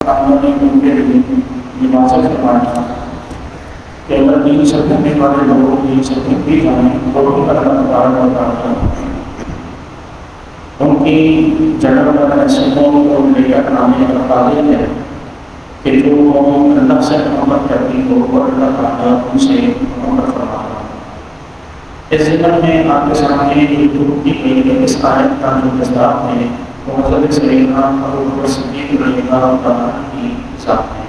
نے ان کے لیے یہ واضح فرمایا کہ اگر دین سے بھٹکنے والے لوگوں دین سے بھٹک بھی جائیں تو بھی اللہ تبارک و تعالیٰ ان کی جڑوں پر نصیحتوں کو لے کر آنے کا قادر ہے کہ جو قوم اللہ سے محبت کرتی ہو اور اللہ تعالیٰ ان سے محبت فرما رہا ہے۔ اس ضمن میں آپ کے سامنے ایک گروپ کی گئی اس آیت کا جو مصداق ہے وہ حضرت سیدنا ابو بکر صدیق رضی اللہ تعالیٰ کی ذات ہے،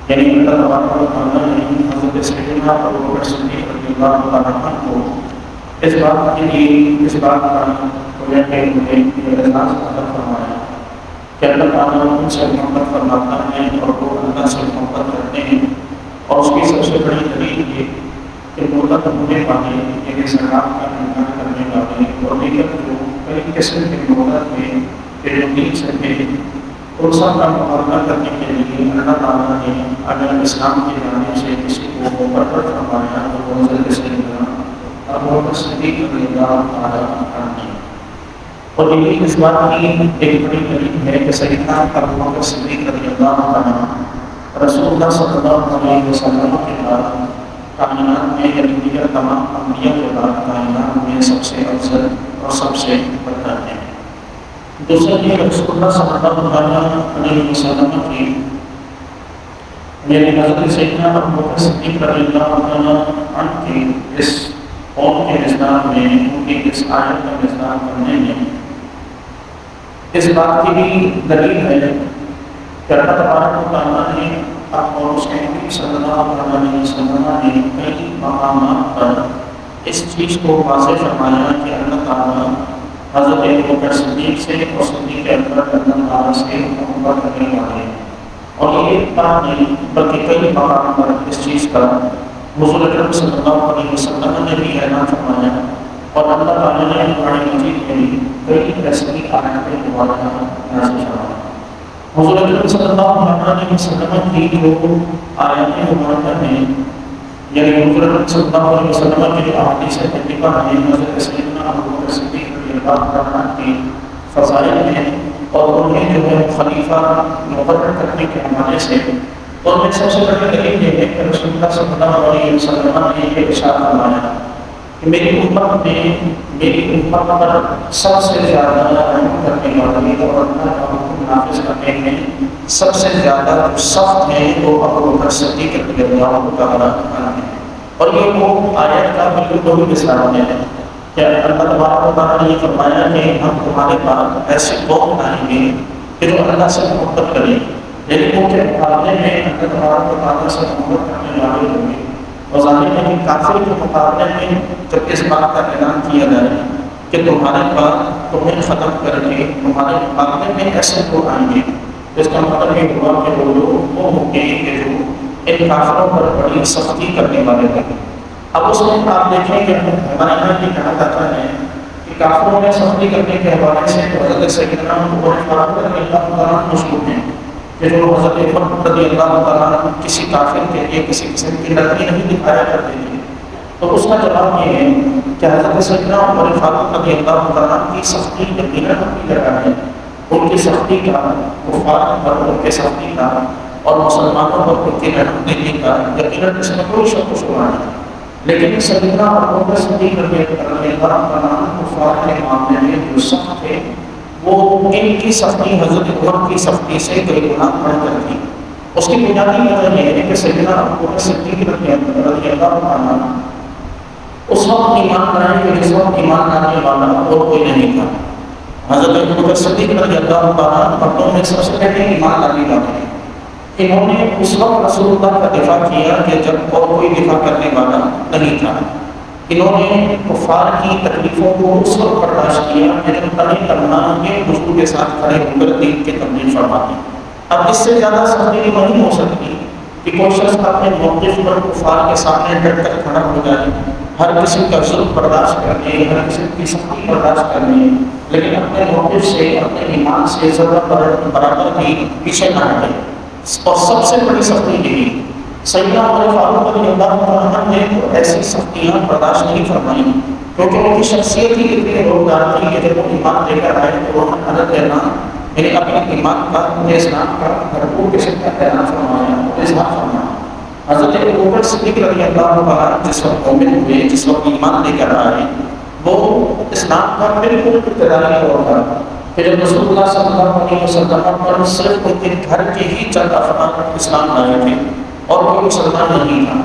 یعنی اللہ تبارک و تعالیٰ نے حضرت سیدنا ابو بکر صدیق رضی اللہ تعالیٰ کو اس بات کے لیے اس بات کا اعزاز عطا فرمایا کہ اللہ تعالیٰ ان سے محبت فرماتا ہے اور وہ اللہ سے محبت کرتے ہیں، اور اس کی سب سے بڑی دلیل یہ کہ دولت ہونے والے یعنی زکوٰۃ کا انکار کرنے والے اور دیگر جو کئی قسم کے دولت میں کہ جو دین سے تھے ان سب کا مقابلہ کرنے کے لیے اللہ تعالیٰ نے اگر اسلام کی جانب سے کسی کو مقرر فرمایا تو وہ حضرت سیدنا ابو بکر صدیق رضی اللہ تعالیٰ عنہ، اور یہ اس بات کی ایک بڑی دلیل ہے کہ سیدنا ابو بکر صدیق رضی اللہ عنہ رسول اللہ صلی اللہ علیہ وسلم کے بعد کائنات میں یعنی دیگر تمام انبیاء کے بعد کائنات میں سب سے افضل اور سب سے بڑا ہے۔ دوسرا یہ رسول اللہ صلی اللہ علیہ وسلم کی یعنی حضرت سیدنا ابو بکر صدیق رضی اللہ عنہ کی اس قوم کے مصداق میں ان کی اس آیت کا مصداق کرنے میں اس بات کی بھی دلیل ہے کہ اللہ تبارک و تعالیٰ نے اور اس کے نبی صلی اللہ علیہ وسلم نے کئی مقامات پر اس چیز کو واضح فرمایا کہ اللہ تعالیٰ حضرت ابو بکر صدیق سے اور صدیق اکبر اللہ تعالیٰ سے محبت کرنے والے ہیں، اور یہ ایک بات نہیں بلکہ کئی مقام پر اس چیز کا حضور اکرم صلی اللہ علیہ وسلم نے بھی اعلان فرمایا، اور اللہ تعالیٰ نے قرآن مجید میں بھی کئی ایسی آیات مبارکہ نازل فرمائی۔ حضور اکرم صلی اللہ علیہ وسلم کی جو آیات مبارکہ ہیں یعنی حضور اکرم صلی اللہ علیہ وسلم کے جو احادیث طیبہ ہیں حضرت سیدنا ابو بکر صدیق رضی اللہ عنہ کی فضائل ہیں، اور انہیں جو ہے خلیفہ مقرر کرنے کے حوالے سے ان میں سب سے بڑی دلیل یہ ہے کہ رسول اللہ صلی اللہ علیہ وسلم نے یہ ارشاد فرمایا کہ میری امت پر سب سے زیادہ رحم کرنے والے اور اللہ کا حکم نافذ کرنے میں سب سے زیادہ سخت ہیں وہ ابو بکر صدیق رضی اللہ تعالیٰ عنہ ہیں، اور یہ وہ آیت کا بالکل وہی مثال ہے کہ اللہ تبارک و تعالیٰ نے یہ فرمایا کہ ہم تمہارے پاس ایسے قوم آئیں گے کہ جو اللہ سے محبت کریں، یعنی ان کے مقابلے میں اللہ تبارک و تعالیٰ سے محبت کرنے والے ہوں گے، اور ظاہر ہے کہ کافر کے مقابلے میں جب اس بات کا اعلان کیا جائے کہ تمہارے پاس تمہیں ختم کر کے تمہارے مقابلے میں ایسے لوگ آئیں گے، اس کا مطلب یہ ہوا کہ وہ لوگ وہ ہوں گے کہ جو ان کافروں پر بڑی سختی کرنے والے ہوں گے۔ اب اس میں آپ دیکھیں کہ ہمارے یہاں یہ کہا جاتا ہے کہ کافروں میں سختی کرنے کے حوالے سے حضرت سیدنا عمر فاروق رضی اللہ تعالیٰ مشہور ہیں کہ جو حضرت عمر رضی اللہ تعالیٰ کسی کافر کے لیے کسی قسم کی نرمی نہیں دکھایا کرتے تھے، تو اس کا جواب یہ ہے کہ حضرت سیدنا عمر فاروق رضی اللہ تعالیٰ کی سختی یقیناً اپنی جگہ ہے، ان کی سختی کا کفار پر ان کے سختی کا اور مسلمانوں پر ان کی رحم دلی کا یقیناً اس میں کوئی شک و شبہ نہیں، لیکن سیدنا ابو بکر صدیق رضی اللہ تعالیٰ کفار کے معاملے میں جو سخت تھے وہ ان کی سختی حضرت عمر کی سختی سے کئی گنا بڑھ کر تھی۔ اس کی بنیادی وجہ یہ ہے کہ سیدنا ابو بکر صدیق رضی اللہ تعالیٰ اس وقت ایمان لائے کہ جس وقت ایمان لانے والا اور کوئی نہیں تھا۔ حضرت ابو بکر صدیق رضی اللہ تعالیٰ مردوں میں سب سے پہلے ایمان لانے والے ہیں، انہوں نے اس وقت رسول اللہ کا دفاع کیا کہ جب اور کوئی دفاع کرنے والا نہیں تھا، انہوں نے کفار کی تکلیفوں کو اس وقت برداشت کیا کہ جب تنی کرنا یہ حضور کے ساتھ کھڑے ہو کر دین کے تبلیغ فرماتے۔ اب اس سے زیادہ سختی نہیں ہو سکتی کہ کوئی شخص اپنے موقف پر کفار کے سامنے ڈٹ کر کھڑا ہو جائے، ہر کسی کا ظلم برداشت کرنے، ہر کسی کی سختی برداشت کرنے، لیکن اپنے موقف سے اپنے ایمان سے ذرہ برابر بھی پیچھے نہ ہٹے۔ اور سب سے بڑی سختی یہی سیدنا عمر فاروق رضی اللہ عنہ نے تو ایسی سختیاں برداشت نہیں فرمائیں کیونکہ ان کی شخصیت ہی اتنی روزگار تھی کہ جب وہ ایمان لے کر آئے تو وہ حضرت لینا یعنی اپنے ایمان کا اپنے اسلام کا بھرپور قسم کا اعلان فرمایا اور اظہار فرمایا۔ حضرت ابوبکر صدیق رضی اللہ عنہ جس وقت مومن ہوئے، جس وقت ایمان لے کر آئے، وہ اسلام کا بالکل ابتدائی دور تھا کہ جب رسول اللہ صلی اللہ علیہ وسلم پر صرف ان کے گھر کے ہی چند افراد اسلام لائے تھے اور کوئی مسلمان نہیں تھا،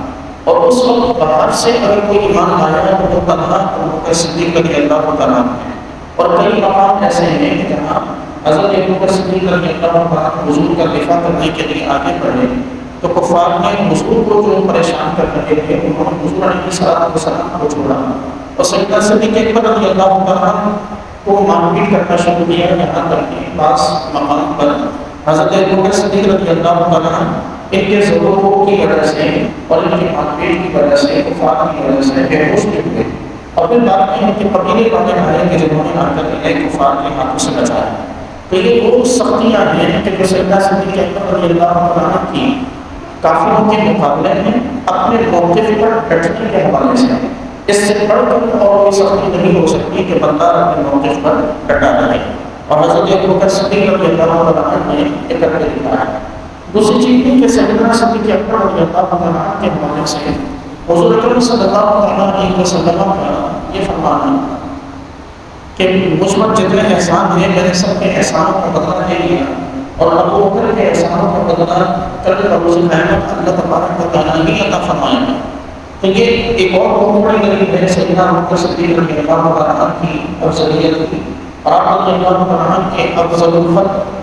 اور اس وقت باہر سے اگر کوئی ایمان لایا تو تنہا ابوبکر صدیق رضی اللہ عنہ ہے۔ اور کئی مقام ایسے ہیں کہ جہاں حضرت ابوبکر صدیق رضی اللہ عنہ حضور کا دفاع کرنے کے لیے آگے بڑھے تو کفار نے حضور کو جو پریشان کر رہے تھے انہوں نے حضور علیہ الصلوۃ والسلام کو چھوڑا اور سیدنا صدیق اکبر رضی اللہ عنہ کو مار پیٹ کرنا شروع کیا، یہاں تک کہ بعض مقام پر حضرت ابوبکر صدیق رضی اللہ عنہ ان کے ضروروں کی وجہ سے اور ان کی مار پیٹ کی وجہ سے، کفار کی وجہ سے بے ہوش ہو گئے، اور پھر بعد میں ان کے قبیلے والے آئے کہ جنہوں نے آ کر انہیں کفار کے ہاتھوں سے بچایا۔ تو یہ وہ سختیاں ہیں کہ جو سیدنا صدیق اکبر رضی اللہ عنہ کی کافروں کے مقابلے میں اپنے موقف پر ڈٹنے کے حوالے سے اس سے بڑھ کر اور کوئی سختی نہیں ہو سکتی کہ بندہ اپنے موقف پر ڈٹا رہے، اور حضرت ابوبکر صدیق رضی اللہ عنہ نے ایک کر کے دکھایا۔ دوسری چیز یہ کہ سیدنا صدیق اکبر رضی اللہ عنہ کے حوالے سے حضور اکرم صلی اللہ علیہ وسلم کا یہ فرمانا کہ مجھ پر جتنے احسان ہیں میں نے سب کے احسانوں کا بدلہ لے لیا، اور ابو بکر کے احسانوں کا بدلہ کل روز قیامت اللہ تبارک و تعالیٰ ہی عطا فرمائے گا۔ تو یہ ایک اور بہت بڑی دلیل ہے سیدنا ابوبکر صدیق رضی اللہ عنہ کی افضلیت کی، اور آپ رضی اللہ عنہ کے افضل الخلق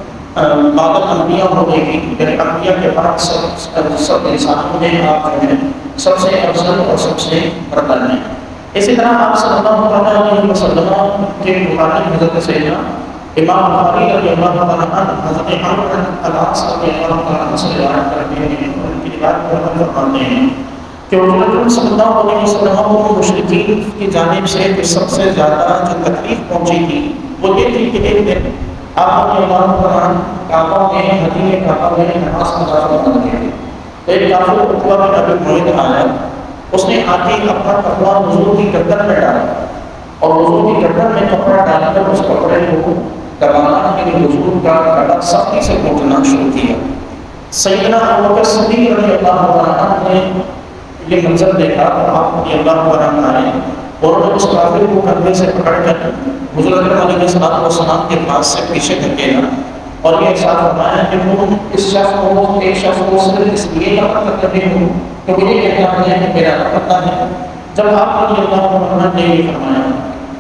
بعد الانبیاء ہونے کی، یعنی انبیاء کے بعد سب انسانوں میں آپ جو ہیں سب سے افضل اور سب سے برتر ہیں۔ اسی طرح آپ صلی اللہ علیہ وسلم کے مقابل حضرت سیدنا امام بخاری رضی اللہ عنہ حضرت عمرو بن العاص رضی اللہ عنہ سے روایت کرتے ہیں، ان کی روایت کو فرماتے ہیں کہ حضور اکرم صلی اللہ علیہ وسلم کو مشرکین کی جانب سے جو سب سے زیادہ جو تکلیف پہنچی تھی وہ یہ تھی کہ ایک دن آپ رضی اللہ عنہ کعبہ میں حدیث کعبہ میں نماز ادا فرما رہے تھے، تو ایک کافر عقبہ بن ابی معیط آیا، اس نے آ کے اپنا کپڑا حضور کی گردن میں ڈالا اور حضور کی گردن میں کپڑا ڈال کر اس کپڑے کو دبانا کہ حضور کا گلا سختی سے گھونٹنا شروع کیا۔ سیدنا ابوبکر صدیق رضی اللہ عنہ نے یہ منظر دیکھا اور آپ رضی اللہ عنہ آئے اور اس کافر کو کندھے سے پکڑ کر حضور اکرم علیہ السلام کے پاس سے پیچھے دھکیلا اور یہ ارشاد فرمایا کہ تم اس شخص کو ایک شخص کو صرف اس لیے قتل کرتے ہو کہ مجھے کہنا ہے کہ میرا پتہ ہے۔ جب آپ رضی اللہ عنہ نے یہ فرمایا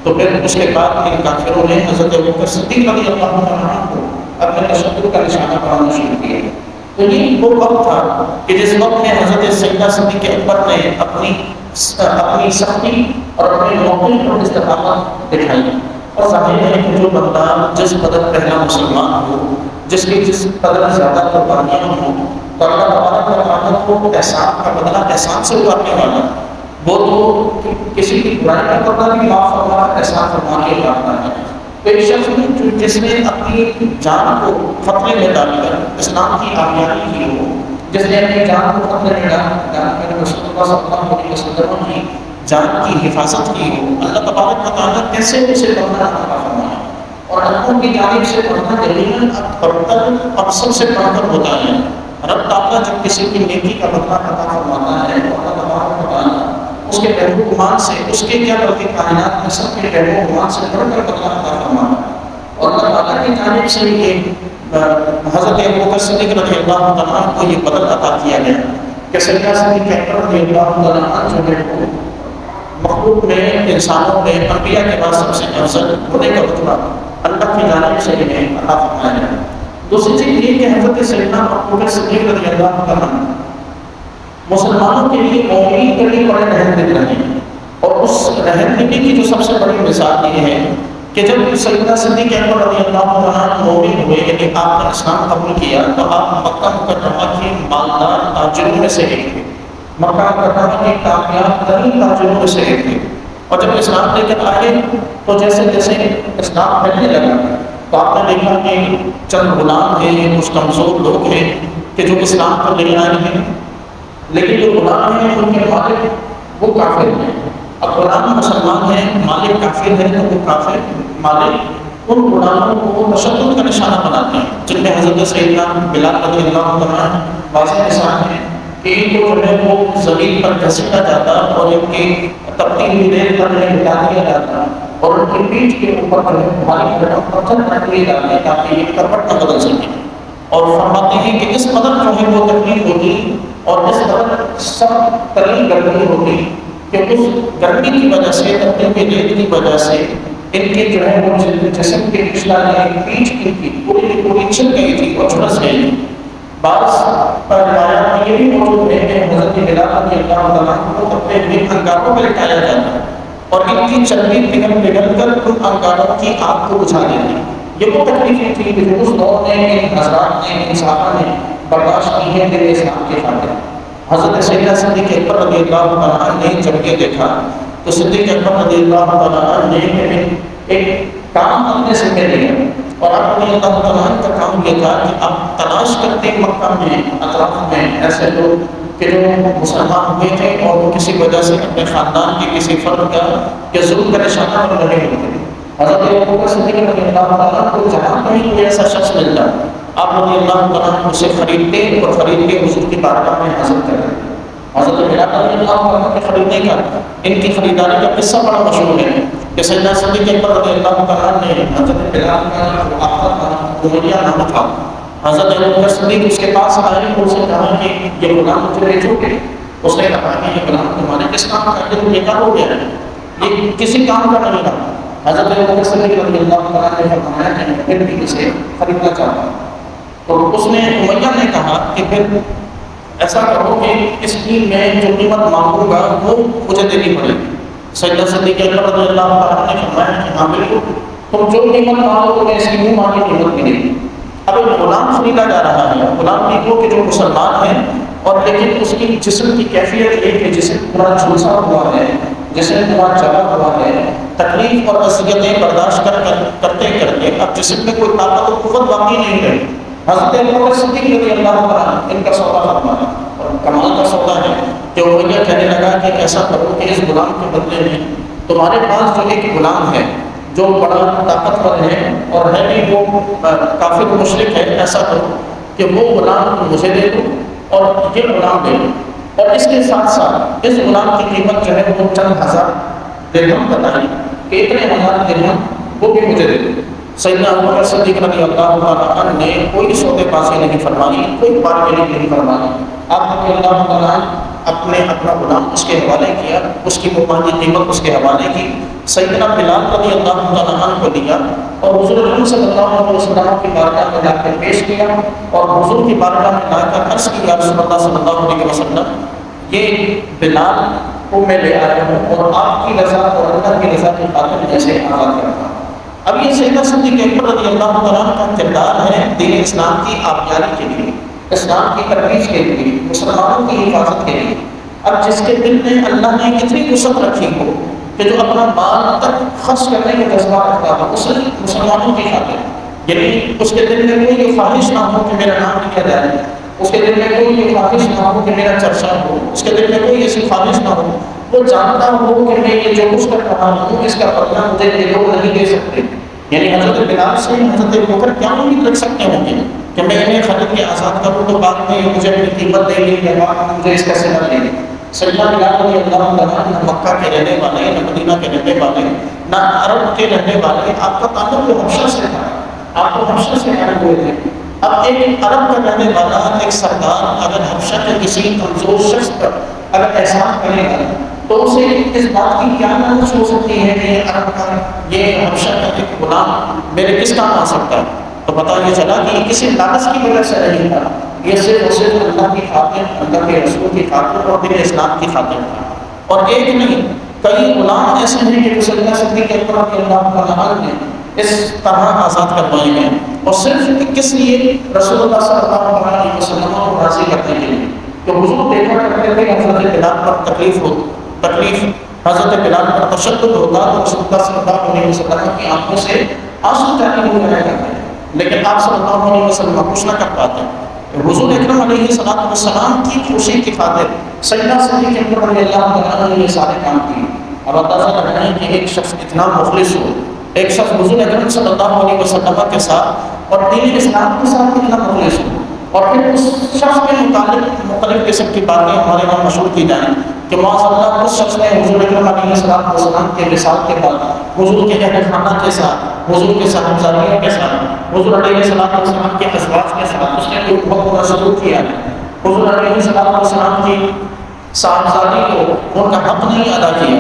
تو پھر اس کے بعد ان کافروں نے حضرت ابوبکر صدیق رضی اللہ عنہ کو اپنے تشدد کا نشانہ بنانا شروع کیا۔ تو یہ وہ وقت تھا کہ جس وقت میں حضرت سیدنا صدیق اکبر نے اپنی سختی اور اپنے موقف پر استقامت دکھائی، اور ظاہر ہے کہ جو بندہ جس قدر پہلا مسلمان ہو، جس کی جس قدر زیادہ قربانیاں ہوں، تو اللہ تبارک و تعالیٰ کو احسان کا بدلہ احسان سے اتارنے والا وہ تو کسی کی برائی کا بدلہ بھی معاف فرما احسان فرما کے اتارتا ہے۔ تو ایک شخص جس نے اپنی جان کو خطرے میں ڈال کر اسلام کی کامیابی کی ہو، جس نے اپنی جان کو خطرے میں ڈال کر رسول اللہ صلی اللہ علیہ وسلم کی جان کی حفاظت کی ہو، اللہ تبارک و تعالیٰ کیسے اسے بدلہ عطا فرمایا۔ اور اللہ کی جانب سے بدلہ یقیناً برتر اور سب سے بڑھکر ہوتا ہے۔ رب تعالیٰ جب کسی کی نیکی کا بدلہ عطا فرماتا ہے تو اللہ تبارک و تعالیٰ اس کے پہلو گمان سے، اس کے کیا بلکہ کائنات میں سب کے پہلو گمان سے بڑھ کر بدلہ عطا فرماتا ہے۔ اور اللہ تعالیٰ کی جانب سے یہ حضرت ابوبکر صدیق رضی اللہ عنہ کو یہ بدل عطا کیا گیا کہ سیدنا صدیق اکبر رضی اللہ عنہ جو ہے مخلوق میں، انسانوں میں، انبیاء کے بعد سب سے افضل ہونے کا رتبہ اللہ کی جانب سے انہیں عطا فرمایا گیا۔ دوسری چیز یہ کہ حضرت سیدنا ابوبکر صدیق رضی اللہ عنہ مسلمانوں کے لیے مومنین کے لیے بڑے رہنمائی رہے ہیں، اور اس رہنمائی کی جو سب سے بڑی مثال یہ ہے کہ جب سیدنا صدیق اکبر رضی اللہ عنہ مومن ہوئے، یعنی آپ نے اسلام قبول کیا، تو آپ مکہ مکرمہ کے مالدار تاجروں میں سے ایک تھے، مکہ مکرمہ کے کامیاب ترین تاجروں میں سے ایک تھے، اور جب اسلام لے کر آئے تو جیسے جیسے اسلام پھیلنے لگا تو آپ نے دیکھا کہ چند غلام ہیں، کچھ کمزور لوگ ہیں کہ جو اسلام کو لے آئے ہیں، لیکن جو غلام ہیں ان کے مالک وہ کافر ہیں۔ اب غلام مسلمان ہیں، مالک کافر ہے تو وہ کافر مالک ان غلاموں کو تشدد کا نشانہ بناتے ہیں، جن میں حضرت سیدنا بلال رضی اللہ عنہ واضح مثال ہے کہ ان کو جو ہے وہ زمین پر گھسیٹا جاتا اور ان کی تبدیلی دیر پر مٹا دیا جاتا اور ان کی پیٹھ کے اوپر جو ہے بھاری بھرکم پتھر رکھ دیے جاتے تاکہ یہ کرپٹ نہ بدل سکے، اور فرماتے ہیں کہ اس قدر جو ہے وہ تکلیف ہوتی اور اس قدر سخت ترین گرمی ہوتی کہ اس گرمی کی وجہ سے، تبدیلی دیر کی وجہ سے ان کی جو ہے وہ جسم کے پچھلا پیٹھ کی پوری چھل گئی تھی اور جھلس گئی تھی۔ بعض روایات میں یہ بھی موجود ہے کہ حضرت بلال رضی اللہ عنہ کو اپنے انگاروں پر لٹایا جاتا اور ان کی چربی پگھل کر ان انگاروں کی آگ کو بجھا دیتی۔ یہ وہ تکلیفیں تھیں کہ جو اس دور میں ان حضرات نے، ان صحابہ نے برداشت کی ہے دین اسلام کے خاطر۔ حضرت سیدنا صدیق اکبر رضی اللہ عنہ نے جب یہ دیکھا تو صدیق اکبر رضی اللہ عنہ نے ایک کام اپنے ذمہ لیا، اور آپ رضی اللہ عنہ کا کام یہ تھا کہ آپ تلاش کرتے مکہ میں، اطراف میں ایسے لوگ کہ جو مسلمان ہوئے تھے اور وہ کسی وجہ سے اپنے خاندان کے کسی فرد کا یا ظلم کا نشانہ بن رہے ہوتے ہیں۔ حضرت ابوبکر صدیق رضی اللہ عنہ کو جہاں کہیں کوئی ایسا شخص ملتا آپ رضی اللہ عنہ اسے خریدتے اور خرید کے حضور کی بارگاہ میں حاضر کرتے۔ حضرت بلال رضی اللہ عنہ کے خریدنے کا، ان کی خریداری کا قصہ بڑا مشہور ہے کہ سیدنا صدیق اکبر رضی اللہ عنہ نے حضرت بلال کا امیہ نام تھا، حضرت ابوبکر صدیق اس کے پاس آئے اور اسے کہا کہ یہ غلام مجھے بیچو گے؟ اس نے کہا کہ یہ غلام تمہارے کس کام کا ہے؟ یہ کیا ہو گیا ہے؟ یہ کسی کام کا نہیں رہا۔ حضرت ابوبکر صدیق رضی اللہ عنہ نے فرمایا کہ میں پھر بھی اسے خریدنا چاہتا ہوں، تو اس نے امیہ نے کہا کہ پھر ایسا کرو کہ اس کی میں جو قیمت مانگوں گا وہ مجھے دینی پڑے گی۔ سیدنا صدیق اکبر رضی اللہ عنہ نے فرمایا کہ ہاں بالکل، تم جو قیمت مانگو تو میں اس کی منہ مانگی قیمت ملے گی۔ اب ایک غلام خریدا جا رہا ہے، غلام بھی وہ کہ جو مسلمان ہے اور لیکن اس کی جسم کی کیفیت یہ کہ جسم پورا جھلسا ہوا ہے، جسم پورا جلا ہوا ہے، تکلیف اور اذیتیں برداشت کرتے کرتے اب جسم میں کوئی طاقت و قوت باقی نہیں رہی۔ حضرت ابوبکر صدیق رضی اللہ عنہ ان کا سودا فرمایا، اور کمال کا سودا ہے کہ وہ یہ کہنے لگا کہ ایسا کرو کہ اس غلام کے بدلے میں تمہارے پاس جو ایک غلام ہے جو بڑا طاقتور ہے اور ہے بھی وہ کافر مشرک ہے، ایسا کرو کہ وہ غلام مجھے دے دو اور یہ غلام دے دو، اور اس کے ساتھ ساتھ اس غلام کی قیمت جو ہے وہ چند ہزار درہم بتائی کہ اتنے ہزار درہم وہ بھی مجھے دے دو۔ سیدنا ابوبکر صدیق رضی اللہ عنہ نے کوئی سودے بازی نہیں فرمائی، کوئی بارگیننگ نہیں فرمائی۔ آپ رضی اللہ عنہ اپنا غلام اس کے حوالے کیا، اس کی مبانی قیمت اس کے حوالے کی، سیدنا بلال رضی اللہ عنہ کو دیا اور حضور اکرم صلی اللہ علیہ وسلم کی بارگاہ میں لا کر پیش کیا، اور حضور کی بارگاہ میں لا کر عرض کی یا رسول اللہ صلی اللہ علیہ وسلم یہ بلال کو میں لے آیا ہوں اور آپ کی رضا اور اللہ کی رضا کی خاطر جیسے آزاد کرتا ہوں۔ اب یہ سیدنا صدیق اکبر رضی اللہ عنہ کا کردار ہے دین اسلام کی آبیاری کے لیے، اسلام کی ترویج کے لیے، مسلمانوں کی حفاظت کے لیے۔ اب جس کے دل میں اللہ نے اتنی وسعت رکھی ہو کہ جو اپنا مال تک خرچ کرنے کا جذبہ رکھتا ہو اس مسلمانوں کی خاطر، یعنی اس کے دل میں کوئی یہ خواہش نہ ہو کہ میرا نام لیا جائے، اس کے دل میں کوئی یہ خواہش نہ ہو کہ میرا چرچا ہو، اس کے دل میں کوئی ایسی خواہش نہ ہو، وہ جانتا ہو کہ میں یہ جو کچھ کر رہا ہوں اس کا بدلہ مجھے یہ لوگ نہیں دے سکتے۔ یعنی حضرت بلال سے حضرت ابوبکر کیا امید رکھ سکتے ہوں گے کہ میں انہیں خرید کے آزاد کروں تو بعد میں یہ مجھے اپنی قیمت دے گی یا بعد میں مجھے اس کا صدقہ دے گی۔ سیدنا بلال رضی اللہ عنہ نہ مکہ کے رہنے والے، نہ مدینہ کے رہنے والے، نہ عرب کے رہنے والے، آپ کا تعلق تو حبشہ سے تھا، آپ کو حبشہ سے آئے ہوئے تھے۔ اب ایک عرب کا رہنے والا ایک سردار اگر حبشہ کے کسی کمزور شخص پر اگر احسان کرے گا تو اسے اس بات کی کیا نالش ہو سکتی ہے کہ یہ عرب کا، یہ حبشہ کا ایک غلام میرے کس کام آ سکتا ہے؟ تو پتہ یہ چلا کہ یہ کسی لالچ کی وجہ سے نہیں تھا، یہ صرف اور صرف اللہ کی خاطر، اللہ کے رسول کی خاطر اور دین اسلام کی خاطر تھا۔ اور ایک نہیں، کئی غلام ایسے ہیں کہ سیدنا صدیق اکبر رضی اللہ عنہ نے اس طرح آزاد کروائے ہیں، اور صرف کس لیے؟ رسول اللہ صلی اللہ علیہ وسلم کو راضی کرنے کے لیے۔ تو حضور دیکھا کرتے تھے حضرت بلال پر تکلیف حضرت بلال پر تشدد ہوتا تو رسول اللہ صلی اللہ علیہ وسلم کی آنکھوں سے آنسو جاری ہو جایا کرتے ہیں، لیکن آپ صلی اللہ علیہ وسلم کچھ نہ کر پاتے۔ حضور اکرم علیہ السلام کی خوشی کی خاطر سیدنا صدیق اکبر رضی اللہ عنہ نے یہ سارے کام کیے۔ اب اندازہ لگائیں کہ ایک شخص اتنا مخلص ہو، ایک شخص حضور اکرم صلی اللہ علیہ وسلم کے ساتھ اور دین اسلام کے ساتھ کتنا مخلص ہو، اور پھر اس شخص کے متعلق مختلف قسم کی باتیں ہمارے یہاں مشہور کی جائیں کہ معاذ اللہ اس شخص نے حضور اکرم علیہ السلام کے وصال کے بعد حضور کے اہل خانہ کے ساتھ، حضور کے صاحبزادیوں کے ساتھ، حضور علیہ السلام کے ازواج کے ساتھ اس نے کوئی بہت برا سلوک کیا ہے، حضور علیہ السلام کی صاحبزادی کو ان کا حق نہیں ادا کیا۔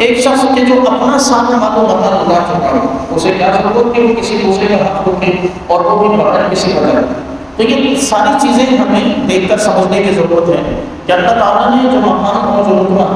ایک شخص کے جو اپنا سامنے معلوم بتا لگا چکا ہو، اسے کیا ضرورت کہ وہ کسی دوسرے کا حق رکھے اور وہ بھی بغیر کسی وجہ۔ تو یہ ساری چیزیں ہمیں دیکھ کر سمجھنے کی ضرورت ہے کہ اللہ تعالیٰ نے جو مقام اور جو رتبہ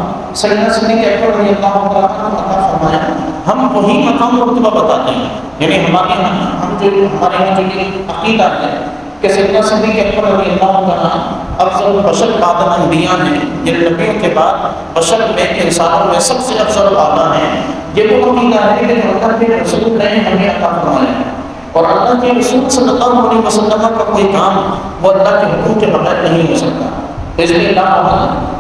سیدنا صدیق اکبر رضی اللہ عنہ کو عطا فرمایا، ہم وہی مقام اور رتبہ بتاتے ہیں۔ یعنی ہمارے یہاں جو یہ عقیدہ ہے کہ سیدنا صدیق اکبر رضی اللہ عنہ افضل البشر بعد الانبیاء ہیں، یعنی نبیوں کے بعد بشر میں انسانوں میں سب سے افضل الاعلیٰ ہیں، یہ وہ عقیدہ ہے کہ جو اللہ کے رسول نے ہمیں عطا فرمایا ہے۔ اور اللہ کے رسول صلی اللہ علیہ وسلم کا کوئی کام وہ اللہ کے حکم کے بغیر نہیں ہو سکتا، اس لیے اللہ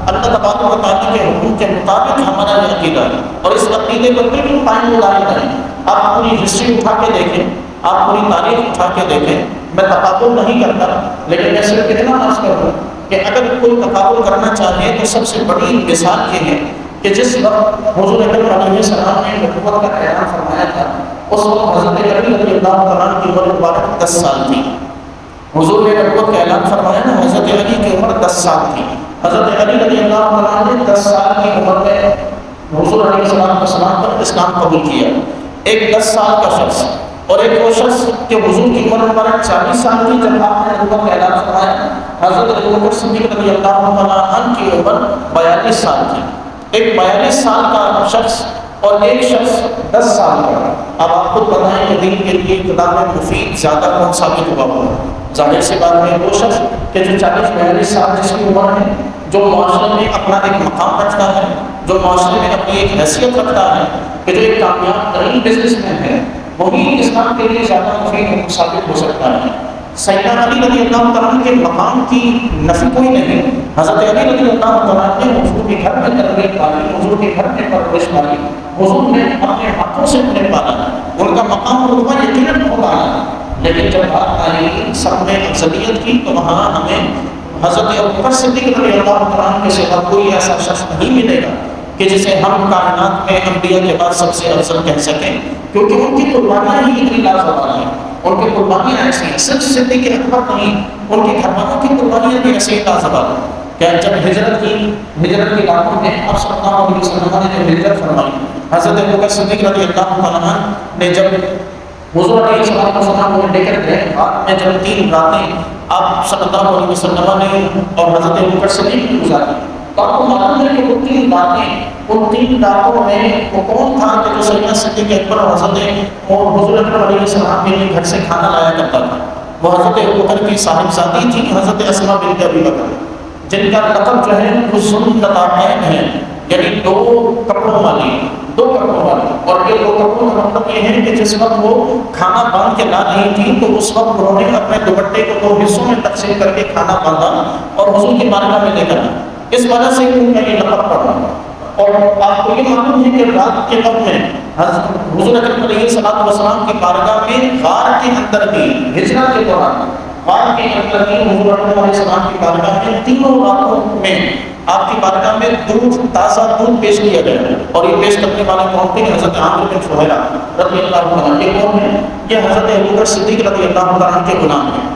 تبارک و تعالیٰ کے حکم کے مطابق ہمارا یہ عقیدہ ہے، اور اس عقیدے پر بالکل قائم دائم رہیں۔ آپ پوری ہسٹری اٹھا کے دیکھیں، آپ پوری تاریخ اٹھا کے دیکھیں، میں تقابل نہیں کرتا، لیکن میں صرف اتنا عرض کروں کہ اگر کوئی تقابل کرنا چاہے تو سب سے بڑی مثال یہ ہے کہ جس وقت حضور اکرم علیہ السلام نے نبوت کا اعلان فرمایا تھا، اس وقت حضرت علی رضی اللہ تعالیٰ کی عمر مبارک 10 سال تھی۔ حضور نے نبوت کا اعلان فرمایا نا، حضرت علی کی عمر 10 سال تھی۔ حضرت علی رضی اللہ تعالیٰ نے 10 سال کی عمر میں حضور علیہ السلام پر اسلام قبول کیا۔ ایک 10 سال کا شخص اور ایک وہ شخص کہ حضور کی عمر مبارک 40 سال کی جب آپ نے نبوت کا اعلان فرمایا، حضرت ابوبکر صدیق رضی اللہ عنہ کی عمر 42 سال تھی۔ ایک 42 سال کا شخص اور ایک شخص 10 سال کا، اب آپ خود بتائیں کہ دین کے لیے اقدام مفید زیادہ کون ثابت ہوا ہوگا؟ ظاہر سی بات ہے وہ شخص کہ جو 40-42 سال جس کی عمر ہے، جو معاشرے میں اپنا ایک مقام رکھتا ہے، جو معاشرے میں اپنی ایک حیثیت رکھتا ہے، کہ جو ایک کامیاب ترین بزنس مین ہے، وہی اسلام کے لیے زیادہ مفید ثابت ہو سکتا ہے۔ سیدنا علی رضی اللہ تعالیٰ کے مقام کی نفی کوئی نہیں۔ حضرت علی رضی اللہ تعالیٰ نے حضور کے گھر میں تربیت پالی، حضور کے گھر میں پرورش پالی، حضور نے اپنے ہاتھوں سے انہیں پالا، ان کا مقام اور رتبہ یقیناً بہت اعلیٰ۔ لیکن جب بات آئی سب میں افضلیت کی تو وہاں ہمیں حضرت ابوبکر صدیق رضی اللہ تعالیٰ کے سوا کوئی ایسا شخص نہیں ملے گا کہ جسے ہم کائنات میں انبیاء کے بعد سب سے افضل کہہ سکیں، کیونکہ ان کی قربانیاں ہی اتنی لازوال ہیں، ان کی قربانیاں ایسی ہیں۔ صرف صدیق اکبر نہیں، ان کے گھر والوں کی قربانیاں بھی ایسی لازوال ہیں کہ جب ہجرت کی باتوں میں آپ صلی اللہ علیہ وسلم نے جب ہجرت فرمائی، حضرت ابوبکر صدیق رضی اللہ عنہ نے جب حضور علیہ السلام کو لے کر گئے، بعد میں جب 3 راتیں آپ صلی اللہ علیہ وسلم نے اور حضرت ابوبکر صدیق نے گزاری، تو آپ کو معلوم ہے کہ وہ 3 راتیں، ان 3 راتوں میں وہ کون تھا کہ جو سیدنا صدیق اکبر اور حضرت اور حضور اکرم علیہ السلام کے لیے گھر سے کھانا لایا کرتا تھا؟ وہ حضرت ابوبکر کی صاحبزادی تھی حضرت اسماء بنت ابی بکر، جن کا لقب جو ہے وہ ذوالنطاقین ہے، یعنی 2 کپڑوں والی، 2 کپڑوں والی۔ اور یہ 2 کپڑوں کا مطلب یہ ہے کہ جس وقت وہ کھانا باندھ کے لا رہی تھی تو اس وقت انہوں نے اپنے دوپٹے کو 2 حصوں میں تقسیم کر کے کھانا باندھا اور حضور کی بارگاہ میں لے کر آئے، اس وجہ سے ان کا یہ لقب پڑا۔ اور آپ کو یہ معلوم ہے کہ رات کے وقت میں حضور اکرم علیہ السلام کی بارگاہ میں غار کے اندر بھی ہجرت کے دوران غار کے اندر بھی حضور اکرم علیہ السلام کی بارگاہ میں 3 راتوں میں آپ کی بارگاہ میں دودھ، تازہ دودھ پیش کیا گیا، اور یہ پیش کرنے والے کون تھے؟ حضرت عامر بن فہیرہ رضی اللہ عنہ۔ یہ کون ہے؟ یہ حضرت ابوبکر صدیق رضی اللہ عنہ کے غلام ہیں۔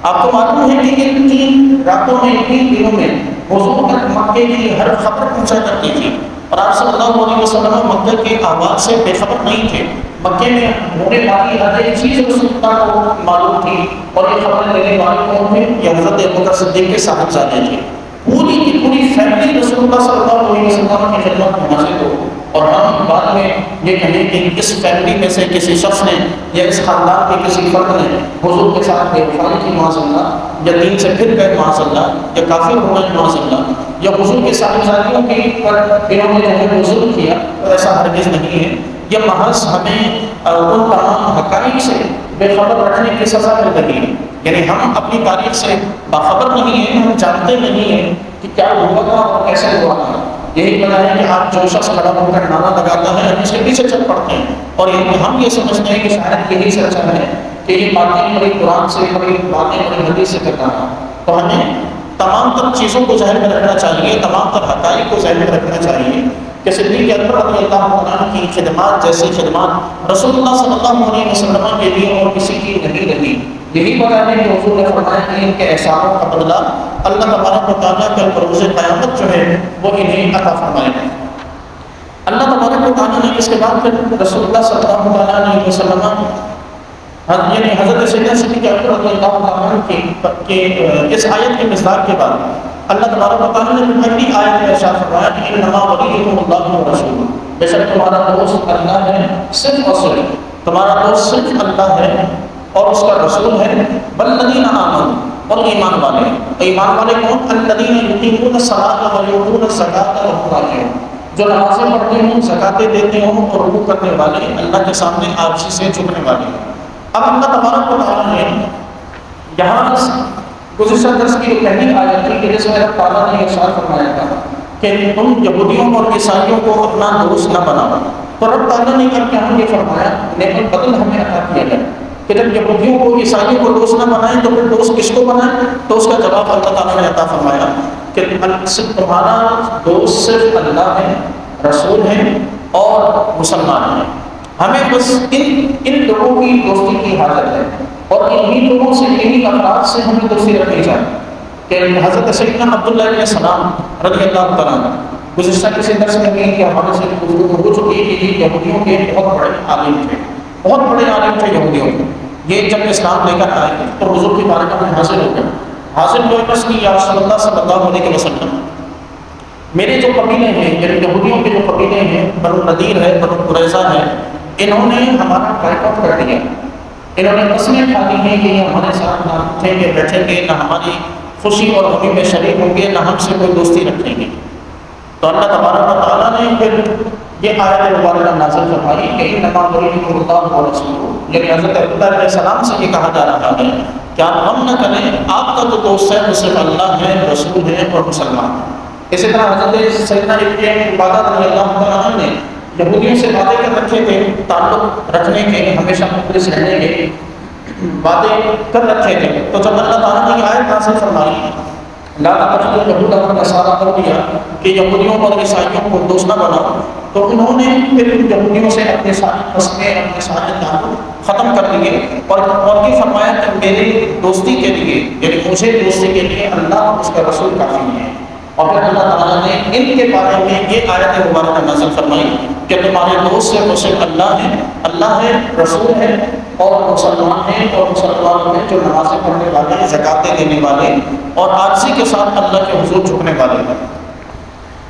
آپ کو معلوم ہے کہ ان 3 راتوں میں، 3 دنوں میں حضور تک مکے کی ہر خبر پہنچا کرتی تھی، اور آپ صلی اللہ علیہ وسلم مکے کے آواز سے بے خبر نہیں تھے۔ مکے میں ہونے والی ہر ایک چیز رسول اللہ کو معلوم تھی، اور یہ خبریں دینے والے کون تھے؟ یہ حضرت ابوبکر صدیق کے صاحبزادے تھے۔ پوری کی پوری فیملی رسول اللہ صلی اللہ علیہ وسلم کی خدمت میں حاضر ہو، اور ہم بعد میں یہ کہیں کہ اس فیملی میں سے کسی شخص نے یا اس خاندان کے کسی فرد نے حضور کے ساتھ بے وفائی کی معاذ اللہ، یا دین سے پھر گئے معاذ اللہ، یا کافر ہو گئے معاذ اللہ، یا حضور کے صاحبزادیوں کے پر انہوں نے جو ہے ظلم کیا، تو ایسا ہرگز نہیں ہے۔ یہ محض ہمیں ان تمام حقائق سے بے خبر رکھنے کی سزا مل رہی ہے، یعنی ہم اپنی تاریخ سے باخبر نہیں ہیں، ہم جانتے نہیں ہیں کہ کیا ہوا تھا اور کیسے ہوا تھا۔ یہی وجہ ہے کہ آپ جو شخص کھڑا ہو کر نعرہ لگاتا ہے ہم اس کے پیچھے چل پڑتے ہیں، اور ہم یہ سمجھتے ہیں کہ شاید یہی سچا ہے کہ یہ باتیں بڑی قرآن سے، بڑی باتیں بڑی حدیث سے کرنا ہے۔ تو ہمیں تمام تر چیزوں کو ذہن میں رکھنا چاہیے، تمام تر حقائق کو ذہن میں رکھنا چاہیے کہ صدیق اکبر رضی اللہ عنہ کی خدمات جیسی خدمات رسول اللہ صلی اللہ علیہ وسلم کے لیے اور کسی کی نہیں رہی۔ یہی وجہ ہے کہ حضور نے فرمایا کہ ان کے احسانوں کا بدلہ اللہ تبارک و تعالیٰ کل بروز قیامت جو ہے وہ انہیں عطا فرمائے گا۔ اللہ تبارک و تعالیٰ نے اس کے بعد پھر رسول اللہ صلی اللہ علیہ وسلم یعنی حضرت سیدنا صدیق اکبر رضی اللہ عنہ کی اس آیت کے مصداق کے بعد اللہ تبارک و تعالیٰ نے پہلی آیت میں ارشاد فرمایا کہ انما ولیکم اللہ ورسولہ، بے شک تمہارا دوست اللہ ہے، صرف اور صرف تمہارا دوست صرف اللہ ہے اور اس کا رسول ہے۔ والذین آمنوا، اور ایمان والے، ایمان والے کون؟ الذین یقیمون الصلاۃ ویؤتون الزکاۃ وهم راکعون، جو نمازیں پڑھتے ہوں، زکاتیں دیتے ہوں اور رکوع کرنے والے، اللہ کے سامنے عاجزی سے جھکنے والے۔ اب اللہ تبارک و تعالیٰ نے یہاں گزشتہ درس کی جو پہلی آیت تھی کہ جس میں اللہ تعالیٰ نے ارشاد فرمایا تھا کہ تم یہودیوں اور عیسائیوں کو اپنا دوست نہ بناؤ، تو رب تعالیٰ نے کر کے ہمیں یہ فرمایا، لیکن بدل ہمیں عطا کیا گیا کہ جب یہودیوں کو عیسائیوں کو دوست نہ بنائیں تو پھر دوست کس کو بنائیں؟ تو اس کا جواب اللہ تعالیٰ نے عطا فرمایا کہ تمہارا دوست صرف اللہ ہے، رسول ہے اور مسلمان ہے۔ ہمیں بس ان لوگوں کی دوستی کی حاجت ہے اور انہی لوگوں سے، انہی افراد سے ہمیں دوستی رکھنی چاہیے کہ حضرت سیدنا عبداللہ بن سلام رضی اللہ تعالیٰ عنہ گزشتہ کسی درس میں بھی کہ ہمارے سے گفتگو ہو چکی ہے کہ یہ یہودیوں کے بہت بڑے عالم تھے، بہت بڑے عالم تھے یہودیوں کے۔ یہ جب اسلام لے کر آئے تو حضور کی بارگاہ میں حاضر ہو گئے، حاضر ہوئے بس کہ یا رسول اللہ صلی اللہ علیہ وسلم، میرے جو قبیلے ہیں، یعنی یہودیوں کے جو قبیلے ہیں، بنو نذیر ہے، بنو قریظہ ہے، انہوں نے ہمارا بائیک آؤٹ کر دیا، انہوں نے قسمیں کھا لی ہیں کہ یہ ہمارے ساتھ نہ اٹھیں گے بیٹھیں گے، نہ ہماری خوشی اور غمی میں شریک ہوں گے، نہ ہم سے کوئی دوستی رکھیں گے۔ تو اللہ تبارک و تعالیٰ نے پھر یہ آیت مبارکہ نازل فرمائی کہ انما ولیکم اللہ ورسولہ، یعنی حضرت عبداللہ علیہ السلام سے یہ کہا جا رہا ہے کہ آپ غم نہ کریں، آپ کا جو دوست ہے وہ صرف اللہ ہے، رسول ہے اور مسلمان ہے۔ اسی طرح حضرت سیدنا ابن عبادہ رضی اللہ عنہ نے یہودیوں سے وعدے کر رکھے تھے، تعلق رکھنے کے، ہمیشہ مخلص رہنے کے وعدے کر رکھے تھے۔ تو جب اللہ تعالیٰ نے آیت نازل فرمائی لا تتخذوا اليهود والنصارى اولياء کہ یہودیوں اور عیسائیوں کو دوست نہ بناؤ، تو انہوں نے پھر یہودیوں سے اپنے سارے مسئلے، اپنے سارے تعلق ختم کر دیے اور یہ فرمایا کہ میری دوستی کے لیے، یعنی مجھے دوستی کے لیے اللہ اور اس کا رسول کافی ہے۔ اور پھر اللہ تعالیٰ نے ان کے بارے میں یہ آیت مبارکہ نازل فرمائی کہ تمہارے دوست سے وہ صرف اللہ ہے، اللہ ہے، رسول ہے اور مسلمان ہیں، اور مسلمان ہیں جو نمازیں پڑھنے والے، زکاتیں دینے والے اور عاجزی کے ساتھ اللہ کے حضور جھکنے والے ہیں۔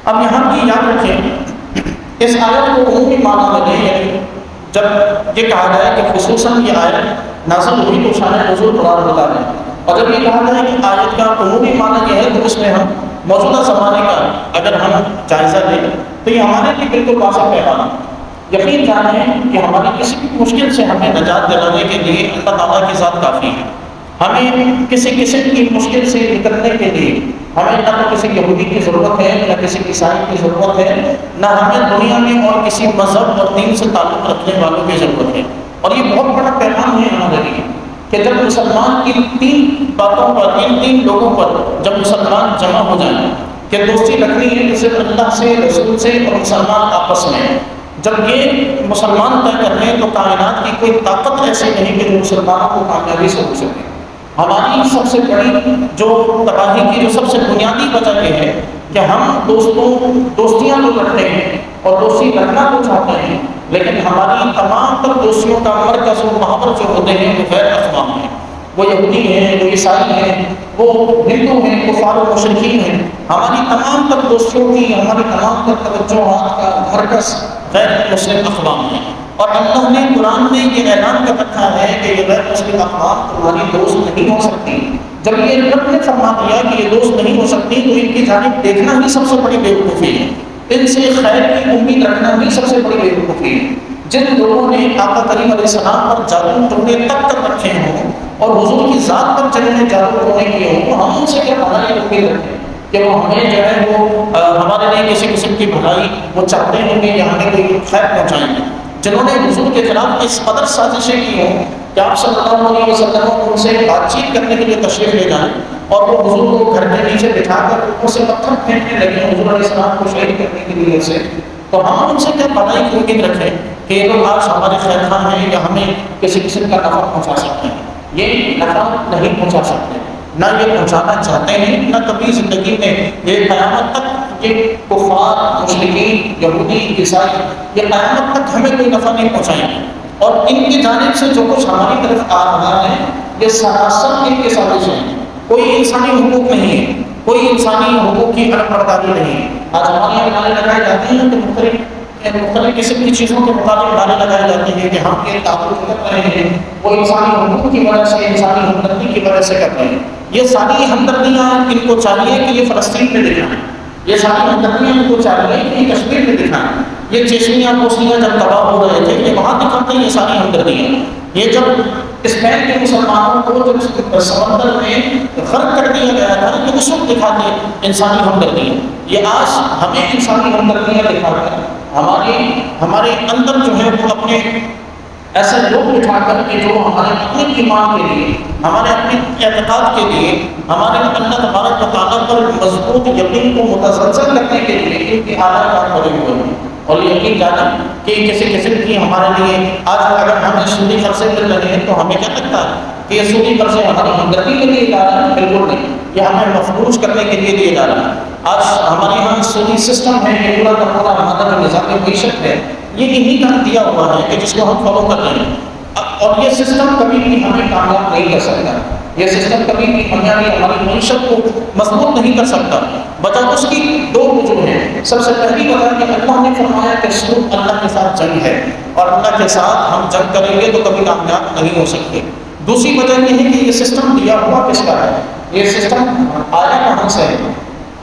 اب یہاں کی یاد رکھیں اس آیت کو عمومی معنی میں لیں، یعنی جب یہ کہا جائے کہ خصوصاً یہ آیت نازل ہوئی تو شان نزول قرار ہوتا ہے، اور جب یہ کہا جائے کہ آیت کا عمومی معنی یہ ہے تو اس میں ہم موجودہ زمانے کا اگر ہم جائزہ لیں تو یہ ہمارے لیے بالکل واضح پیغام ہے۔ یقین جانیں کہ ہماری کسی بھی مشکل سے ہمیں نجات دلانے کے لیے اللہ تعالیٰ کی ذات کافی ہے۔ ہمیں کسی قسم کی مشکل سے نکلنے کے لیے ہمیں نہ تو کسی یہودی کی ضرورت ہے، نہ کسی عیسائی کی ضرورت ہے، نہ ہمیں دنیا میں اور کسی مذہب اور دین سے تعلق رکھنے والوں کی ضرورت ہے۔ اور یہ بہت بڑا پیغام ہے ہمارے لیے کہ جب مسلمان ان تین باتوں پر، ان تین لوگوں پر جب مسلمان جمع ہو جائیں کہ دوستی رکھنی ہے کہ صرف اللہ سے، رسول سے اور مسلمان آپس میں، جب یہ مسلمان طے کر لیں تو کائنات کی کوئی طاقت ایسی نہیں کہ جو مسلمانوں کو کامیابی سے ہو سکے۔ ہماری سب سے بڑی جو تباہی کی جو سب سے بنیادی وجہ یہ ہے کہ ہم دوستیاں تو رکھتے ہیں اور دوستی رکھنا تو چاہتے ہیں، لیکن ہماری تمام تر دوستیوں کا مرکز و محور جو ہوتے ہیں وہ غیر اقوام ہیں، وہ یہودی ہیں، وہ عیسائی ہیں، وہ ہندو ہیں، کفار و مشرکین ہیں۔ ہماری تمام تر دوستیوں کی، ہماری تمام تر توجہات کا مرکز غیر مسلم اقوام ہیں، اور اللہ نے قرآن میں یہ اعلان کر رکھا ہے کہ یہ غیر مسلم اقوام تمہاری دوست نہیں ہو سکتی۔ جب یہ رب نے فرما دیا کہ یہ دوست نہیں ہو سکتی تو ان کی جانب دیکھنا ہی سب سے بڑی بیوقوفی ہے، ان سے خیر کی امید رکھنا بھی سب سے بڑی بیوقوفی ہے۔ جن لوگوں نے آقا کریم علیہ السلام پر جادو ٹونے تک کر رکھے ہوں اور حضور کی ذات پر جنہوں نے جادو ٹونے کیے ہوں، ہم ان سے کیا بھلائی امید رکھیں؟ کہ وہ ہمیں جو ہے وہ ہمارے لیے کسی قسم کی بھلائی وہ چاہتے ہوں گے یا ہمیں کوئی خیر پہنچائیں گے، جنہوں نے حضور کے خلاف اس قدر سازشیں کی ہوں کہ آپ صلی اللہ علیہ وسلم کو ان سے بات چیت کرنے کے لیے تشریف لے جائیں اور وہ حضور کو گھر کے نیچے بٹھا کر ان سے پتھر پھینکنے لگے حضور علیہ السلام کو شہید کرنے کے لیے سے، تو ہم ان سے کیا بھلائی کی امید رکھیں کہ یہ لوگ آج ہمارے خیر خواہ ہیں یا ہمیں کسی قسم کا نفع پہنچا سکتے ہیں؟ یہ نفع نہیں پہنچا سکتے، نہ یہ پہنچانا چاہتے ہیں، نہ کبھی زندگی میں یہ قیامت تک یہ کفار مشرکین یہودی عیسائی یہ قیامت تک ہمیں کوئی نفع نہیں پہنچائیں گے، اور ان کی جانب سے جو کچھ ہماری طرف آ رہا ہے یہ سراسر ان کے سازش ہیں، کوئی انسانی حقوق نہیں ہے، کوئی انسانی حقوق کی حق برداری نہیں ہے۔ آج ہمارے یہاں نعرے لگائے جاتے ہیں کہ مختلف قسم کی چیزوں کے مطابق نعرے لگائے جاتے ہیں کہ ہم یہ تعلق کر رہے ہیں، وہ انسانی حقوق کی وجہ سے انسانی ہمدردی کی وجہ سے کر رہے ہیں۔ یہ ساری ہمدردیاں ان کو چاہیے کہ یہ فلسطین میں دکھائیں، یہ ساری ہمدردیاں ان کو چاہیے کہ یہ کشمیر میں دکھائیں، یہ چیچنیا بوسنیا جب تباہ ہو رہے تھے یہ وہاں دکھاتے ہیں یہ ساری ہمدردیاں، یہ جب اسپین کے مسلمانوں کو جب سمندر میں غرق کر دیا گیا تھا تو اس وقت دکھاتے انسانی ہمدردیاں، یہ آج ہمیں انسانی ہمدردیاں دکھا کر ہمارے اندر جو ہے وہ اپنے ایسے لوگ بٹھا کر کے جو ہمارے اپنے ایمان کے لیے، ہمارے اپنے اعتقاد کے لیے، ہمارے اللہ تبارک و تعالیٰ پر مضبوط یقین کو متزلزل کرنے کے لیے ان کی اعلیٰ کار کرے ہوئے ہیں، اور یقین جانا کہ کسی قسم کی ہمارے لیے آج اگر ہمیں سودی قرضے مل رہے ہیں تو ہمیں کیا لگتا ہے کہ یہ سودی قرضے ہماری ہمدردی کے لیے جا رہے ہیں؟ بالکل نہیں، یہ ہمیں مفلوج کرنے کے لیے دیے جا رہے ہیں۔ آج ہمارے یہاں سودی سسٹم ہے، یہ پورا کا پورا ہمارا جو نظام معیشت ہے یہ انہی کا دیا ہوا ہے کہ جس کو ہم فالو کر رہے ہیں، اور یہ سسٹم کبھی بھی ہمیں کامیاب نہیں کر سکتا، یہ سسٹم کبھی بھی ہماری معیشت کو مضبوط نہیں کر سکتا، بجائے اس کی دو وجوہ ہیں۔ سب سے پہلی وجہ کہ اللہ نے فرمایا کہ سود اللہ کے ساتھ جنگ ہے، اور اللہ کے ساتھ ہم جنگ کریں گے تو کبھی کامیاب نہیں ہو سکتے۔ دوسری وجہ یہ ہے کہ یہ سسٹم دیا ہوا کس کا ہے، یہ سسٹم آیا کہاں سے ہے؟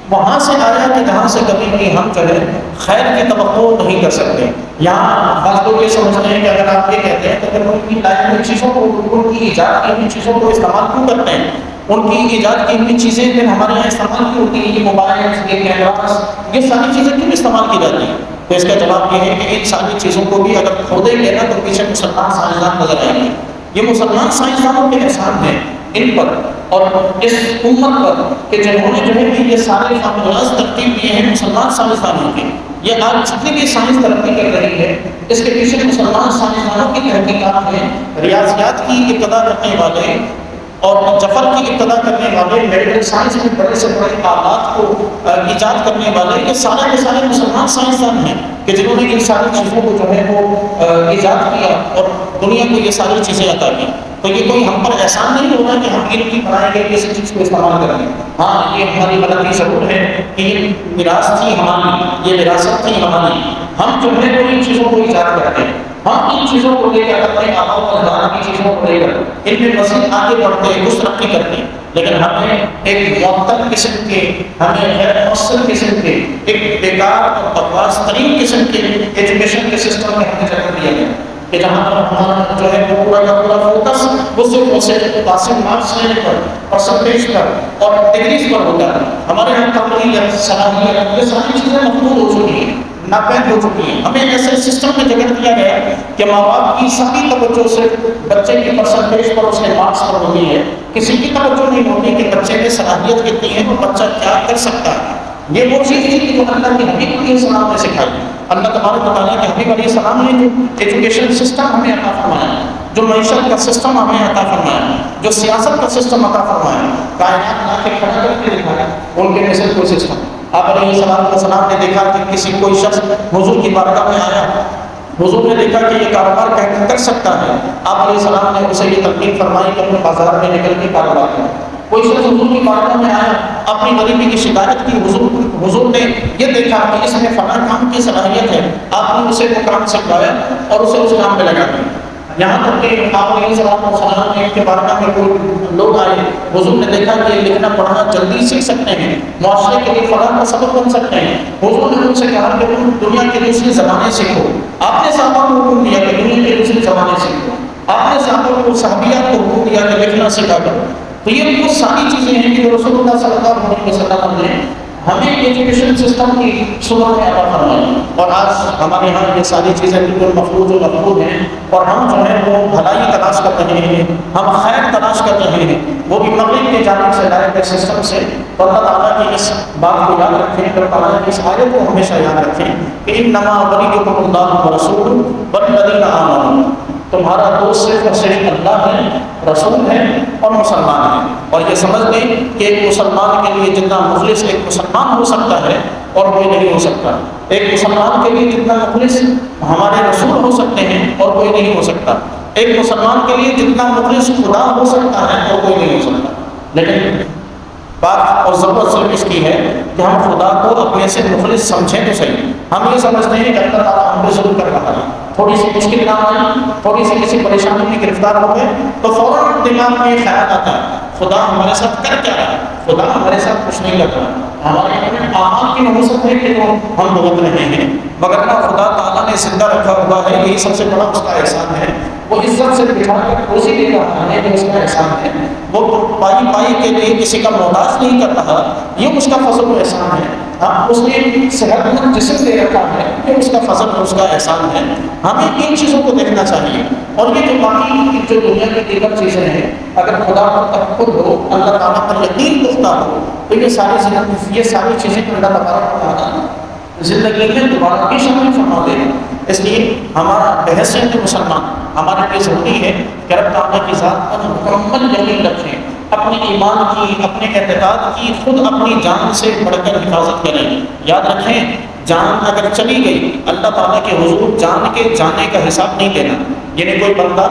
وہاں سے آیا کہ جہاں سے کبھی بھی ہم جو ہے خیر کی توقع نہیں کر سکتے۔ یہاں بعض لوگ یہ سمجھتے ہیں کہ اگر آپ یہ کہتے ہیں تو پھر ان کی لائف میں چیزوں کو، ان کی ایجاد کی ہوئی چیزوں کو استعمال کیوں کرتے ہیں؟ ان کی ایجاد کی ہوئی چیزیں پھر ہمارے یہاں استعمال کیوں ہوتی ہیں؟ یہ موبائل، یہ کیمراز، یہ ساری چیزیں کیوں استعمال کی جاتی ہیں؟ تو اس کا جواب یہ ہے کہ ان ساری چیزوں کو بھی اگر کھودیں گے نا تو پیچھے مسلمان سائنسدان نظر آئیں گے۔ یہ مسلمان سائنسدانوں کے احسان ہیں ان پر اور اس امت پر کہ جنہوں نے جو ہے یہ سارے فارمولاز ترتیب دیے ہیں مسلمان سائنسدانوں کے۔ یہ آج جتنی بھی سائنس ترقی کر رہی ہے اس کے پیچھے مسلمان سائنسدانوں کی تحقیقات ہیں، ریاضیات کی ابتدا کرنے والے اور جفر کی ابتدا کرنے والے، میڈیکل سائنس میں بڑے سے بڑے آلات کو ایجاد کرنے والے، یہ سارے کے سارے مسلمان سائنسدان ہیں کہ جنہوں نے ان ساری چیزوں کو جو ہے وہ ایجاد کیا اور دنیا کو یہ ساری چیزیں عطا کی۔ تو یہ کوئی ہم پر احسان نہیں ہوگا کہ ہم ان کی بنائے گئے کسی چیز کو استعمال کریں۔ ہاں یہ ہماری غلطی ضرور ہے کہ یہ میراث تھی ہماری، یہ وراثت تھی ہماری، ہم جو ہے وہ ان چیزوں کو ایجاد کرتے ہیں، ہم ان چیزوں کو لے کر اپنے آباء و اجداد کی چیزوں کو لے کر ان میں مزید آگے بڑھتے ہیں، کچھ ترقی کرتے ہیں، لیکن ہمیں ایک معطل قسم کے، ہمیں غیر مؤثر قسم کے، ایک بیکار اور بکواس ترین قسم کے ایجوکیشن کے سسٹم میں ہمیں جگہ دیا گیا کہ جہاں پر ہمارا جو ہے وہ پورا کا پورا فوکس وہ صرف پاسنگ مارکس لینے پر، پرسنٹیج پر اور ڈگریز پر ہوتا ہے۔ ہمارے یہاں قابلیت، صلاحیت، یہ ساری چیزیں مفقود ہو چکی ہیں، ناپید ہو چکی ہیں۔ ہمیں ایسے سسٹم میں جگہ دیا گیا کہ ماں باپ کی ساری توجہ صرف بچے کی پرسنٹیج پر، اس کے مارکس پر ہوتی ہے، کسی کی توجہ نہیں ہوتی کہ بچے میں صلاحیت کتنی ہے اور بچہ کیا کر سکتا ہے۔ یہ وہ چیز تھی جو اللہ کے حبیب علیہ السلام نے سکھائی۔ اللہ تبارک و تعالیٰ کے حبیب علیہ السلام نے جو ایجوکیشن سسٹم ہمیں عطا فرمایا، جو معیشت کا سسٹم ہمیں عطا فرمایا، جو سیاست کا سسٹم عطا فرمایا، کائنات لا کے کھڑا کر کے دکھایا، ان کے مثل کوئی سسٹم۔ آپ علیہ السلام نے دیکھا کہ کسی کوئی شخص حضور کی بارگاہ میں آیا، حضور نے دیکھا کہ یہ کاروبار کر سکتا ہے، آپ علیہ السلام نے اسے یہ تلقین فرمائی کہ اپنے بازار میں نکل کے کاروبار کریں۔ کوئی شخص حضور کی بارگاہ میں آیا، اپنی غریبی کی شکایت کی، حضور نے یہ دیکھا کہ اس میں فلاں کام کی صلاحیت ہے، آپ نے اسے وہ کام سکھایا اور اسے اس کام میں لگا دیا۔ یہاں تک کہ آپ علیہ السلام نے کے بارگاہ میں کوئی لوگ آئے، حضور نے دیکھا کہ لکھنا پڑھنا جلدی سیکھ سکتے ہیں، معاشرے کے لیے فلاں کا سبب بن سکتے ہیں، حضور نے ان سے کہا کہ تم دنیا کی دوسری زبانیں سیکھو۔ آپ نے صحابہ کو حکم دیا کہ دنیا کی دوسری زبانیں سیکھو، آپ نے صحابہ کو، صحابیات کو حکم دیا کہ لکھنا سکھا کرو۔ تو یہ وہ ساری چیزیں ہیں کہ رسول اللہ صلی اللہ علیہ وسلم نے ہمیں ایجوکیشن سسٹم کی صورت میں عطا فرمائی، اور آج ہمارے یہاں یہ ساری چیزیں بالکل مفروض و مقبول ہیں، اور ہم جو ہے وہ بھلائی تلاش کر رہے ہیں، ہم خیر تلاش کر رہے ہیں، وہ بھی مغرب کی جانب سے لائے گئے سسٹم سے۔ تو اللہ تعالیٰ کی اس بات کو یاد رکھیں، اللہ تعالیٰ کی اس آیت کو ہمیشہ یاد رکھیں کہ انما ولیکم اللہ ورسولہ والذین آمنوا، تمہارا دوست صرف اور صرف اللہ ہے، رسول ہے اور مسلمان ہے۔ اور یہ سمجھ لیں کہ ایک مسلمان کے لیے جتنا مخلص ایک مسلمان ہو سکتا ہے اور کوئی نہیں ہو سکتا، ایک مسلمان کے لیے جتنا مخلص ہمارے رسول ہو سکتے ہیں اور کوئی نہیں ہو سکتا، ایک مسلمان کے لیے جتنا مخلص خدا ہو سکتا ہے اور کوئی نہیں ہو سکتا۔ لیکن بات اور ضرورت صرف اس کی ہے کہ ہم خدا کو اپنے سے مخلص سمجھیں تو صحیح۔ ہم یہ سمجھتے ہیں کہ اللہ تعالیٰ ہم پہ ظلم کر رہا ہے، تھوڑی سی مشکل نہ آئی، تھوڑی سی کسی پریشانی میں گرفتار ہو گئے تو فوراً دماغ میں یہ خیال آتا ہے خدا ہمارے ساتھ کر کیا رہا ہے، خدا ہمارے ساتھ کچھ نہیں کر رہا، ہمارے اپنے اعمال کی نحوست ہے کہ ہم بھگت رہے ہیں، مگر نہ خدا تعالیٰ نے زندہ رکھا ہوا ہے، یہی سب سے بڑا اس کا احسان ہے۔ وہ عزت سے بٹھا کر روزی دے رہا ہے، یہ اس کا احسان ہے۔ وہ پائی پائی کے لیے کسی کا محتاج نہیں کر رہا، یہ اس کا فضل و احسان ہے۔ اس نے صحت مند جسم دے رکھا ہے، یہ اس کا فضل اور اس کا احسان ہے۔ ہمیں ان چیزوں کو دیکھنا چاہیے، اور یہ جو باقی جو دنیا کی دیگر چیزیں ہیں، اگر خدا پر تفکر ہو، اللہ تعالیٰ پر یقین پختہ ہو، تو یہ ساری چیزیں اللہ تعالیٰ زندگی میں دوبارہ بھی شامل فرما دے گا۔ اس لیے ہمارا بحیثیت مسلمان ہمارے لیے ضروری ہے کہ رب تعالیٰ کی ذات پر مکمل یقین رکھیں، اپنے ایمان کی، اپنے اعتقاد کی خود اپنی جان سے بڑھ کر حفاظت کریں۔ یاد رکھیں، جان اگر چلی گئی اللہ تعالیٰ کے حضور جان کے جانے کا حساب نہیں دینا۔ یعنی کوئی بندہ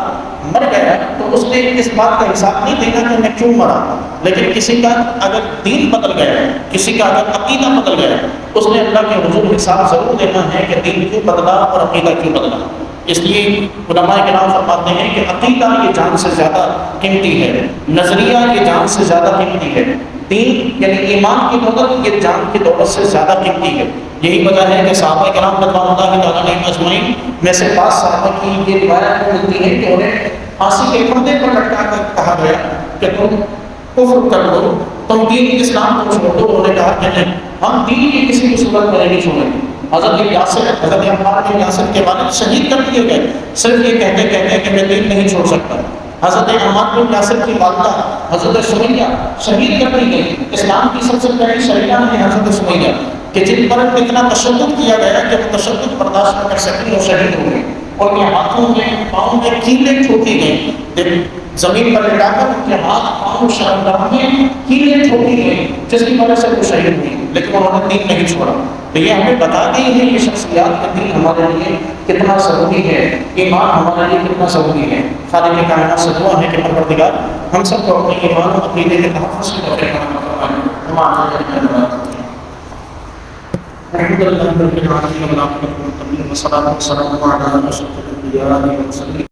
مر گیا تو اس نے اس بات کا حساب نہیں دینا کہ میں کیوں مرا، لیکن کسی کا اگر دین بدل گیا، کسی کا اگر عقیدہ بدل گیا، اس نے اللہ کے حضور حساب ضرور دینا ہے کہ دین کیوں بدلا اور عقیدہ کیوں بدلا۔ اس لیے علماء کرام فرماتے ہیں کہ عقیدہ یہ جان سے زیادہ قیمتی ہے، نظریہ یہ جان سے زیادہ قیمتی ہے، دین یعنی ایمان کی دولت یہ جان کی دولت سے زیادہ قیمتی ہے۔ یہی وجہ ہے کہ صحابہ کرام رضوان اللہ تعالیٰ علیہم اجمعین میں سے 5 صحابہ کی یہ روایت ملتی ہے کہ انہیں پھانسی کے پھندے پر لٹکا کر کہا گیا کہ تم کفر کر دو، تم دین اسلام کو چھوڑ دو۔ انہوں نے کہا کہ نہیں، ہم دین کی کسی بھی صورت میں نہیں چھوڑیں گے۔ حضرت عمار بن یاسر کے والد شہید کر دیے گئے صرف یہ کہتے کہتے کہ میں دین نہیں چھوڑ سکتا۔ حضرت عمار بن یاسر کی والدہ حضرت سمیہ شہید کر دی گئی۔ اسلام کی سب سے پہلی شہیدہ ہیں حضرت سمیہ، کہ جن پر اتنا تشدد کیا گیا کہ وہ تشدد برداشت نہ کر سکیں اور شہید ہو گئے، اور یہ ہاتھوں میں پاؤں میں کیلیں ٹھوکی گئیں، زمین پر لٹا کر ان کے ہاتھ پاؤں شرمگاہ میں کیلیں ٹھوکی گئیں، جس کی وجہ سے وہ شہید ہوئی، لیکن انہوں نے دین نہیں چھوڑا۔ تو یہ ہمیں بتا گئی ہے یہ شخصیات کا دین ہمارے لیے کتنا ضروری ہے، ایمان ہمارے لیے کتنا ضروری ہے۔ خالق کائنات سے دعا ہے کہ پروردگار ہم سب کو اپنے ایمان و عقیدے کے تحفظ کی توفیق عطا فرمائے۔ الحمد لله رب العالمين والصلاة والسلام على أشرف الأنبياء والمرسلين